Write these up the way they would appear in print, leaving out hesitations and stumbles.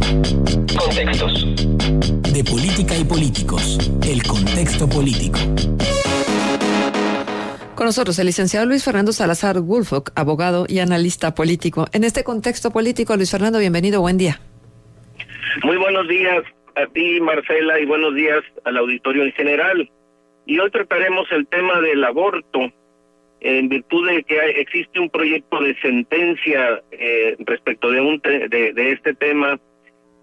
Contextos. De política y políticos. El contexto político. Con nosotros el licenciado Luis Fernando Salazar Woolfolk, abogado y analista político. En este contexto político, Luis Fernando, bienvenido, buen día. Muy buenos días a ti, Marcela, y buenos días al auditorio en general. Y hoy trataremos el tema del aborto, en virtud de que existe un proyecto de sentencia respecto de este tema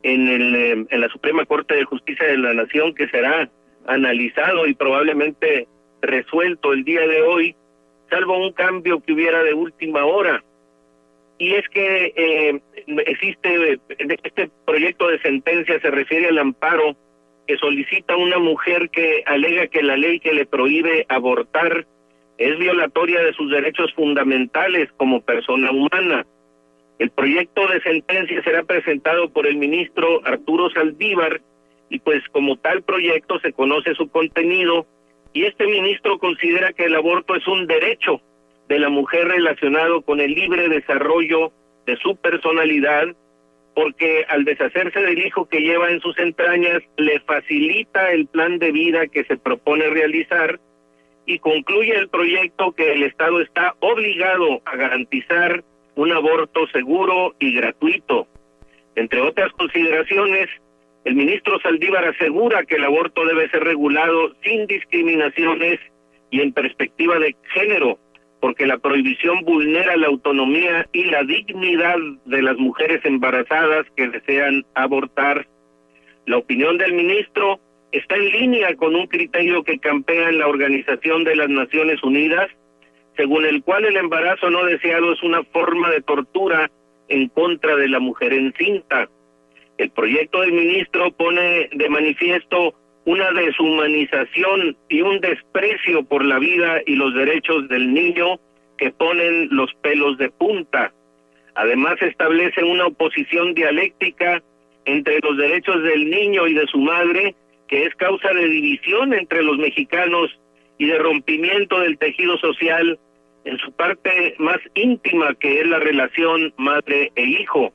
en la Suprema Corte de Justicia de la Nación, que será analizado y probablemente resuelto el día de hoy, salvo un cambio que hubiera de última hora. Y es que existe este proyecto de sentencia, se refiere al amparo que solicita una mujer que alega que la ley que le prohíbe abortar es violatoria de sus derechos fundamentales como persona humana. El proyecto de sentencia será presentado por el ministro Arturo Saldívar y pues como tal proyecto se conoce su contenido, y este ministro considera que el aborto es un derecho de la mujer relacionado con el libre desarrollo de su personalidad, porque al deshacerse del hijo que lleva en sus entrañas le facilita el plan de vida que se propone realizar, y concluye el proyecto que el Estado está obligado a garantizar un aborto seguro y gratuito. Entre otras consideraciones, el ministro Saldívar asegura que el aborto debe ser regulado sin discriminaciones y en perspectiva de género, porque la prohibición vulnera la autonomía y la dignidad de las mujeres embarazadas que desean abortar. La opinión del ministro está en línea con un criterio que campea en la Organización de las Naciones Unidas, según el cual el embarazo no deseado es una forma de tortura en contra de la mujer encinta. El proyecto del ministro pone de manifiesto una deshumanización y un desprecio por la vida y los derechos del niño que ponen los pelos de punta. Además establece una oposición dialéctica entre los derechos del niño y de su madre, que es causa de división entre los mexicanos y de rompimiento del tejido social en su parte más íntima, que es la relación madre e hijo.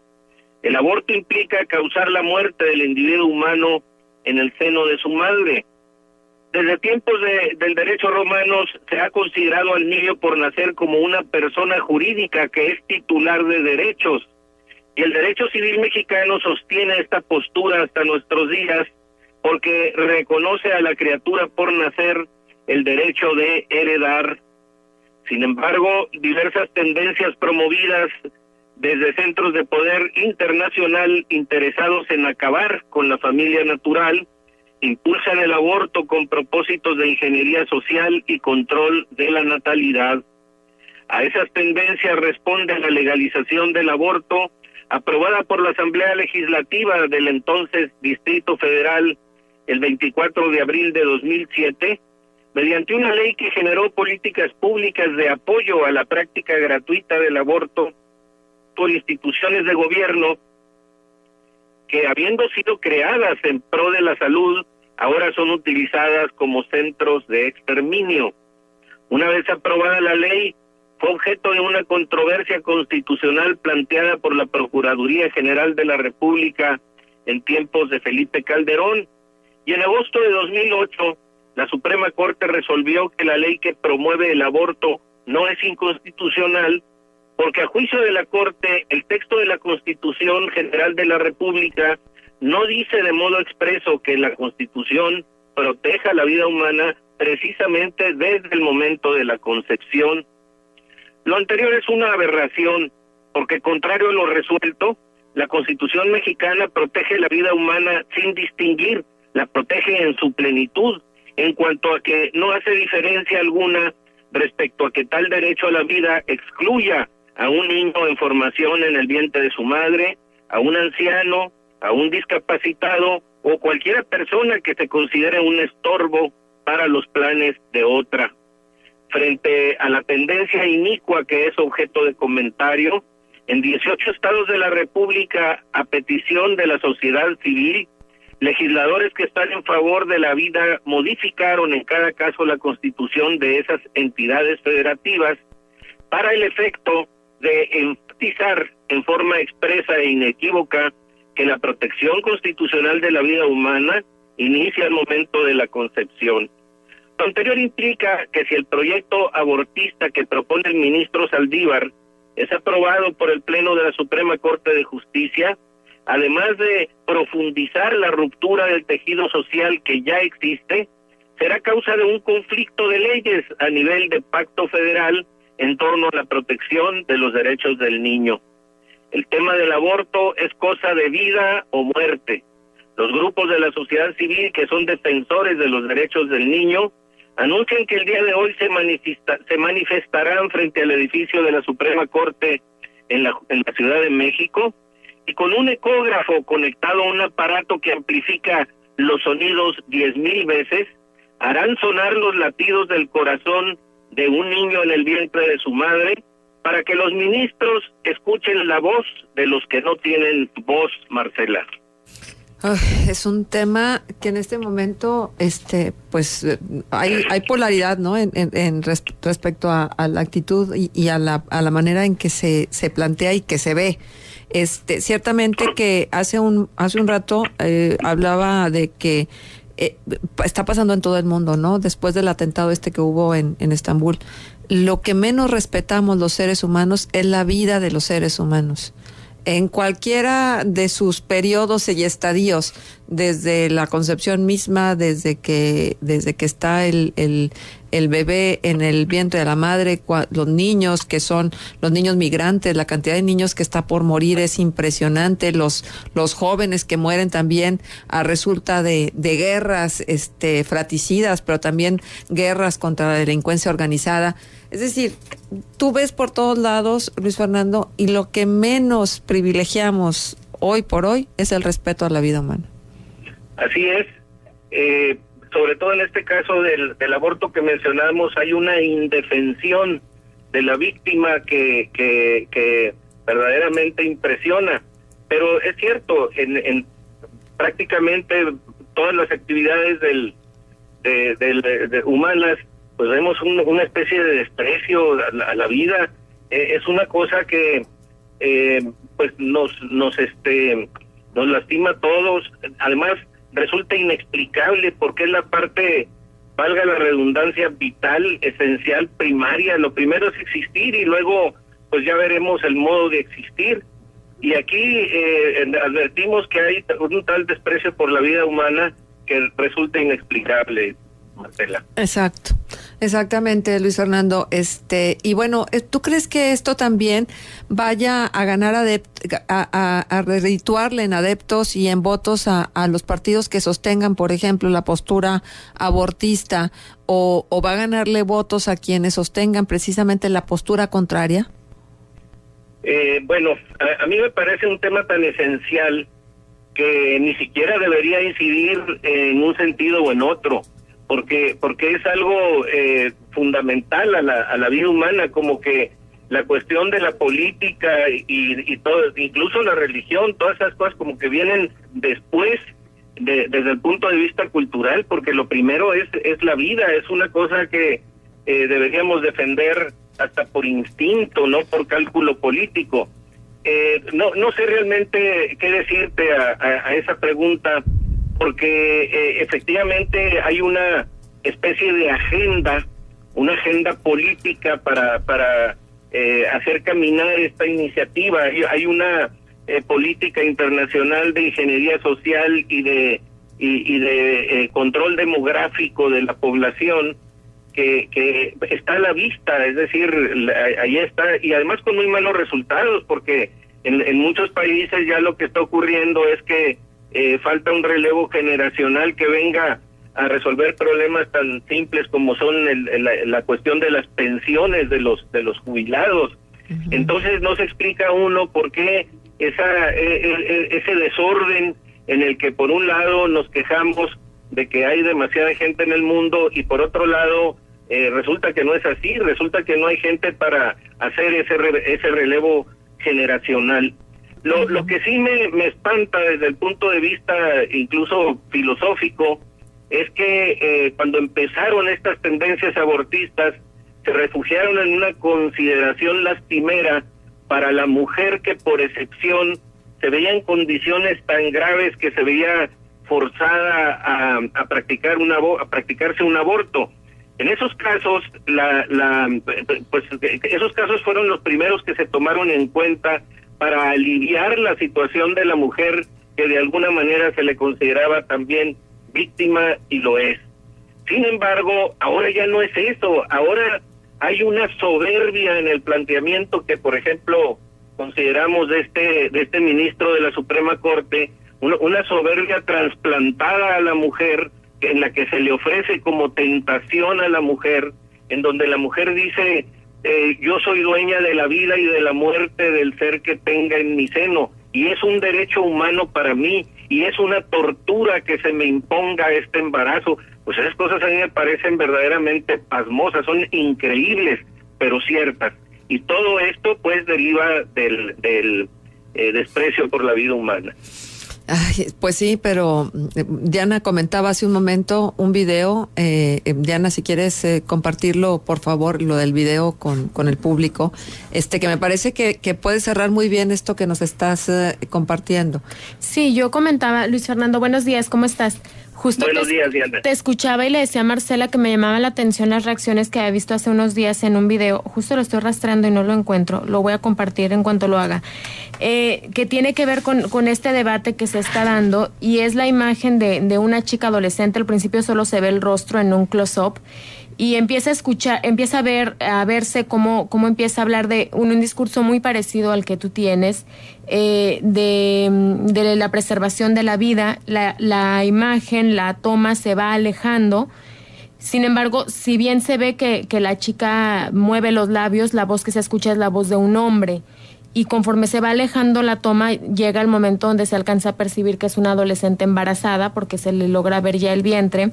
El aborto implica causar la muerte del individuo humano en el seno de su madre. Desde tiempos del derecho romanos se ha considerado al niño por nacer como una persona jurídica que es titular de derechos, y el derecho civil mexicano sostiene esta postura hasta nuestros días, porque reconoce a la criatura por nacer el derecho de heredar. Sin embargo, diversas tendencias promovidas desde centros de poder internacional interesados en acabar con la familia natural impulsan el aborto con propósitos de ingeniería social y control de la natalidad. A esas tendencias responde la legalización del aborto, aprobada por la Asamblea Legislativa del entonces Distrito Federal el 24 de abril de 2007, mediante una ley que generó políticas públicas de apoyo a la práctica gratuita del aborto por instituciones de gobierno que, habiendo sido creadas en pro de la salud, ahora son utilizadas como centros de exterminio. Una vez aprobada la ley, fue objeto de una controversia constitucional planteada por la Procuraduría General de la República en tiempos de Felipe Calderón, y en agosto de 2008, la Suprema Corte resolvió que la ley que promueve el aborto no es inconstitucional, porque a juicio de la Corte, el texto de la Constitución General de la República no dice de modo expreso que la Constitución proteja la vida humana precisamente desde el momento de la concepción. Lo anterior es una aberración, porque contrario a lo resuelto, la Constitución mexicana protege la vida humana sin distinguir, la protege en su plenitud, en cuanto a que no hace diferencia alguna respecto a que tal derecho a la vida excluya a un niño en formación en el vientre de su madre, a un anciano, a un discapacitado o cualquier persona que se considere un estorbo para los planes de otra. Frente a la tendencia inicua que es objeto de comentario, en 18 estados de la República, a petición de la sociedad civil, legisladores que están en favor de la vida modificaron en cada caso la constitución de esas entidades federativas para el efecto de enfatizar en forma expresa e inequívoca que la protección constitucional de la vida humana inicia al momento de la concepción. Lo anterior implica que si el proyecto abortista que propone el ministro Saldívar es aprobado por el Pleno de la Suprema Corte de Justicia, además de profundizar la ruptura del tejido social que ya existe, será causa de un conflicto de leyes a nivel de pacto federal en torno a la protección de los derechos del niño. El tema del aborto es cosa de vida o muerte. Los grupos de la sociedad civil que son defensores de los derechos del niño anuncian que el día de hoy se manifestarán frente al edificio de la Suprema Corte en la Ciudad de México, y con un ecógrafo conectado a un aparato que amplifica los sonidos 10,000 veces, harán sonar los latidos del corazón de un niño en el vientre de su madre, para que los ministros escuchen la voz de los que no tienen voz, Marcela. Es un tema que en este momento, pues hay polaridad, ¿no? Respecto a la actitud y a la manera en que se plantea y que se ve. Ciertamente que hace un rato hablaba de que está pasando en todo el mundo, ¿no? Después del atentado que hubo en Estambul, lo que menos respetamos los seres humanos es la vida de los seres humanos. En cualquiera de sus periodos y estadios, desde la concepción misma, desde que está el bebé en el vientre de la madre, los niños que son los niños migrantes, la cantidad de niños que está por morir es impresionante, los jóvenes que mueren también a resulta de guerras fratricidas, pero también guerras contra la delincuencia organizada. Es decir, tú ves por todos lados, Luis Fernando, y lo que menos privilegiamos hoy por hoy es el respeto a la vida humana. Así es. Sobre todo en este caso del aborto que mencionamos, hay una indefensión de la víctima que verdaderamente impresiona. Pero es cierto, en prácticamente todas las actividades humanas, pues vemos una especie de desprecio a la vida. Es una cosa que pues nos lastima a todos. Además, resulta inexplicable porque es la parte, valga la redundancia, vital, esencial, primaria. Lo primero es existir y luego pues ya veremos el modo de existir. Y aquí advertimos que hay un tal desprecio por la vida humana que resulta inexplicable, Marcela. Exacto, exactamente, Luis Fernando. Y bueno, ¿tú crees que esto también vaya a ganar a redituarle en adeptos y en votos a los partidos que sostengan, por ejemplo, la postura abortista, o va a ganarle votos a quienes sostengan precisamente la postura contraria? Bueno, a mí me parece un tema tan esencial que ni siquiera debería incidir en un sentido o en otro, porque es algo fundamental a la vida humana, como que la cuestión de la política y todo, incluso la religión, todas esas cosas como que vienen después desde el punto de vista cultural, porque lo primero es la vida, es una cosa que deberíamos defender hasta por instinto, no por cálculo político. No sé realmente qué decirte a esa pregunta, porque efectivamente hay una especie de agenda, una agenda política para hacer caminar esta iniciativa. Hay una política internacional de ingeniería social y de control demográfico de la población que está a la vista, es decir, ahí está, y además con muy malos resultados, porque en muchos países ya lo que está ocurriendo es que falta un relevo generacional que venga a resolver problemas tan simples como son la cuestión de las pensiones de los jubilados. Uh-huh. Entonces no se explica uno por qué ese desorden en el que por un lado nos quejamos de que hay demasiada gente en el mundo y por otro lado resulta que no es así, resulta que no hay gente para hacer ese relevo generacional. Lo que sí me espanta desde el punto de vista incluso filosófico es que cuando empezaron estas tendencias abortistas se refugiaron en una consideración lastimera para la mujer que por excepción se veía en condiciones tan graves que se veía forzada a practicarse un aborto. En esos casos, esos casos fueron los primeros que se tomaron en cuenta para aliviar la situación de la mujer que de alguna manera se le consideraba también víctima, y lo es. Sin embargo, ahora ya no es eso. Ahora hay una soberbia en el planteamiento que, por ejemplo, consideramos de este ministro de la Suprema Corte, una soberbia trasplantada a la mujer, en la que se le ofrece como tentación a la mujer, en donde la mujer dice, yo soy dueña de la vida y de la muerte del ser que tenga en mi seno, y es un derecho humano para mí, y es una tortura que se me imponga este embarazo. Pues esas cosas a mí me parecen verdaderamente pasmosas, son increíbles, pero ciertas. Y todo esto pues deriva del desprecio por la vida humana. Ay, pues sí, pero Diana comentaba hace un momento un video. Diana, si quieres compartirlo, por favor, lo del video con el público, que me parece que puede cerrar muy bien esto que nos estás compartiendo. Sí, yo comentaba, Luis Fernando, buenos días, ¿cómo estás? Justo Buenos días, Diana. Te escuchaba y le decía a Marcela que me llamaban la atención las reacciones que había visto hace unos días en un video. Justo lo estoy rastreando y no lo encuentro. Lo voy a compartir en cuanto lo haga. Que tiene que ver con este debate que se está dando, y es la imagen de una chica adolescente. Al principio solo se ve el rostro en un close-up, y empieza a escuchar, empieza a verse cómo empieza a hablar de un discurso muy parecido al que tú tienes, de la preservación de la vida. La imagen, la toma se va alejando. Sin embargo, si bien se ve que la chica mueve los labios, la voz que se escucha es la voz de un hombre. Y conforme se va alejando la toma, llega el momento donde se alcanza a percibir que es una adolescente embarazada, porque se le logra ver ya el vientre.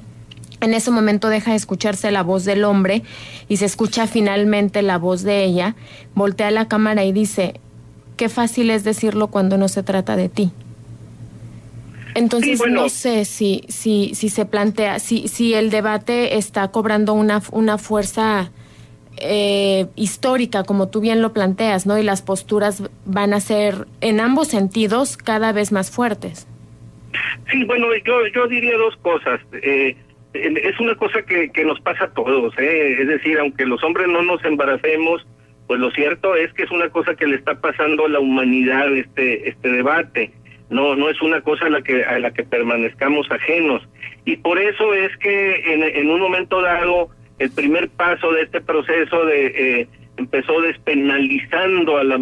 En ese momento deja de escucharse la voz del hombre y se escucha finalmente la voz de ella. Voltea la cámara y dice, qué fácil es decirlo cuando no se trata de ti. Entonces, sí, bueno, no sé si se plantea, si el debate está cobrando una fuerza histórica, como tú bien lo planteas, ¿no? Y las posturas van a ser, en ambos sentidos, cada vez más fuertes. Sí, bueno, yo diría dos cosas. Es una cosa que nos pasa a todos, es decir, aunque los hombres no nos embaracemos, pues lo cierto es que es una cosa que le está pasando a la humanidad, este debate. No es una cosa a la que permanezcamos ajenos, y por eso es que en un momento dado el primer paso de este proceso empezó despenalizando el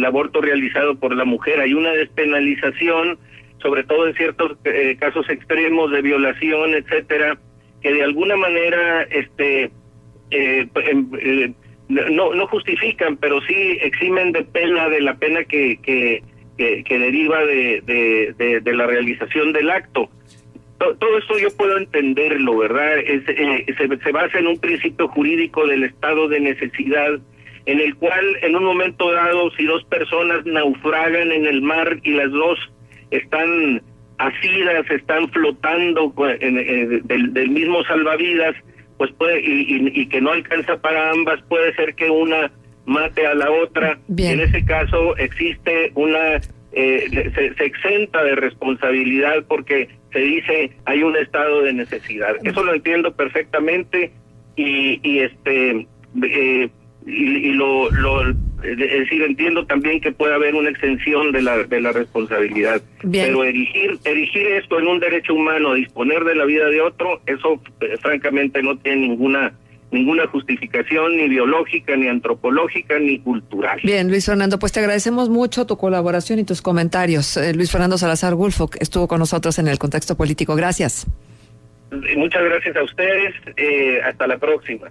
aborto realizado por la mujer. Hay una despenalización, sobre todo en ciertos casos extremos de violación, etcétera, que de alguna manera no justifican, pero sí eximen de la pena que deriva de la realización del acto. Todo esto yo puedo entenderlo, ¿verdad? Se basa en un principio jurídico del estado de necesidad, en el cual en un momento dado, si dos personas naufragan en el mar y las dos están asidas, están flotando del mismo salvavidas, pues y que no alcanza para ambas, puede ser que una mate a la otra. Bien. En ese caso existe se exenta de responsabilidad, porque se dice hay un estado de necesidad. Eso lo entiendo perfectamente, es decir, entiendo también que puede haber una exención de la responsabilidad. Bien. Pero erigir esto en un derecho humano, disponer de la vida de otro, eso francamente no tiene ninguna justificación, ni biológica, ni antropológica, ni cultural. Bien, Luis Fernando, pues te agradecemos mucho tu colaboración y tus comentarios. Luis Fernando Salazar Gulfo estuvo con nosotros en el Contexto Político. Gracias. Muchas gracias a ustedes. Hasta la próxima.